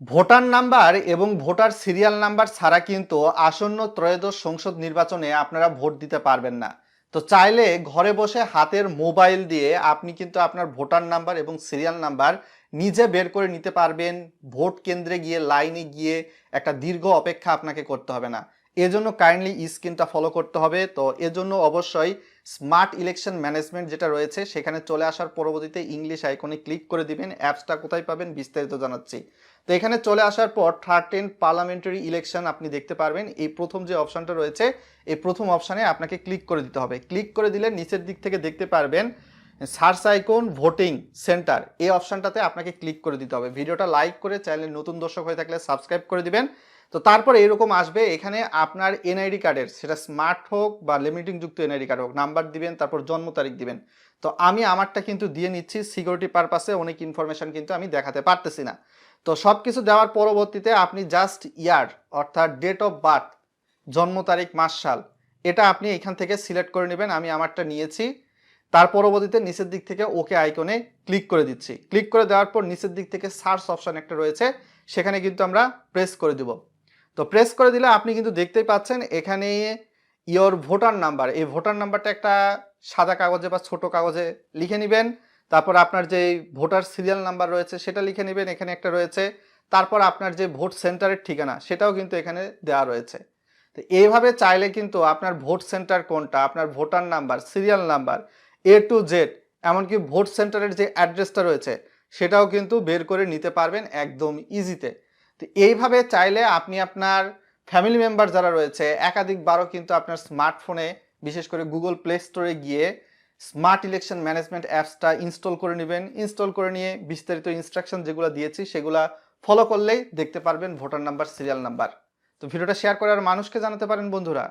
Voter number এবং voter serial number ছাড়া কিন্তু আসন্ন ত্রয়োদশ সংসদ নির্বাচনে আপনারা ভোট দিতে পারবেন না। তো চাইলে ঘরে বসে হাতের মোবাইল দিয়ে আপনি কিন্তু আপনার ভোটার নাম্বার এবং সিরিয়াল নাম্বার নিজে বের করে নিতে পারবেন। ভোট কেন্দ্রে গিয়ে লাইনে গিয়ে একটা দীর্ঘ অপেক্ষা আপনাকে করতে হবে না। এজন্য কাইন্ডলি স্ক্রিনটা ফলো করতে হবে। তো এজন্য অবশ্যই স্মার্ট ইলেকশন ম্যানেজমেন্ট যেটা রয়েছে সেখানে চলে আসার পরবর্তীতে ইংলিশ আইকনে ক্লিক করে দিবেন। অ্যাপসটা কোথায় পাবেন বিস্তারিত জানাচ্ছি। তো এখানে চলে আসার পর 13 পার্লামেন্টারি ইলেকশন আপনি দেখতে পারবেন। এই প্রথম যে অপশনটা রয়েছে এই প্রথম অপশানে আপনাকে ক্লিক করে দিতে হবে। ক্লিক করে দিলে নিচের দিক থেকে দেখতে পারবেন সার্চ আইকন ভোটিং সেন্টার, এই অপশানটাতে আপনাকে ক্লিক করে দিতে হবে। ভিডিওটা লাইক করে চ্যানেলে নতুন দর্শক হয়ে থাকলে সাবস্ক্রাইব করে দিবেন। তো তারপরে এরকম আসবে, এখানে আপনার এনআইডি কার্ডের, সেটা স্মার্ট হোক বা লিমিটিং যুক্ত এনআইডি কার্ড হোক, নাম্বার দিবেন, তারপর জন্ম তারিখ দিবেন। তো আমি আমারটা কিন্তু দিয়ে নিচ্ছি সিকিউরিটি পারপাসে, অনেক ইনফরমেশন কিন্তু আমি দেখাতে পারতেছি না। তো সব কিছু দেওয়ার পরবর্তীতে আপনি জাস্ট ইয়ার অর্থাৎ ডেট অফ বার্থ, জন্ম তারিখ, মাস, সাল, এটা আপনি এখান থেকে সিলেক্ট করে নেবেন। আমি আমারটা নিয়েছি। তার পরবর্তীতে নিচের দিক থেকে ওকে আইকনে ক্লিক করে দিচ্ছি। ক্লিক করে দেওয়ার পর নিচের দিক থেকে সার্চ অপশন একটা রয়েছে, সেখানে কিন্তু আমরা প্রেস করে দিব। তো প্রেস করে দিলে আপনি কিন্তু দেখতেই পাচ্ছেন এখানে ইয়োর ভোটার নাম্বার, এই ভোটার নাম্বারটা একটা সাদা কাগজে বা ছোট কাগজে লিখে নেবেন। তারপর আপনার যে ভোটার সিরিয়াল নাম্বার রয়েছে সেটা লিখে নেবেন, এখানে একটা রয়েছে। তারপর আপনার যে ভোট সেন্টারের ঠিকানা সেটাও কিন্তু এখানে দেওয়া রয়েছে। তো এইভাবে চাইলে কিন্তু আপনার ভোট সেন্টার কোনটা, আপনার voter number, serial number, A to Z, এমনকি ভোট সেন্টারের যে অ্যাড্রেসটা রয়েছে সেটাও কিন্তু বের করে নিতে পারবেন একদম ইজিতে। তো এইভাবে চাইলে আপনি আপনার ফ্যামিলি মেম্বার যারা রয়েছে একাধিকবারও কিন্তু আপনার স্মার্টফোনে, বিশেষ করে গুগল প্লে স্টোরে গিয়ে স্মার্ট ইলেকশন ম্যানেজমেন্ট অ্যাপসটা ইনস্টল করে নেবেন। ইনস্টল করে নিয়ে বিস্তারিত ইনস্ট্রাকশন যেগুলো দিয়েছি সেগুলা ফলো করলেই দেখতে পারবেন ভোটার নাম্বার, সিরিয়াল নাম্বার। তো ভিডিওটা শেয়ার করে আর মানুষকে জানাতে পারেন বন্ধুরা।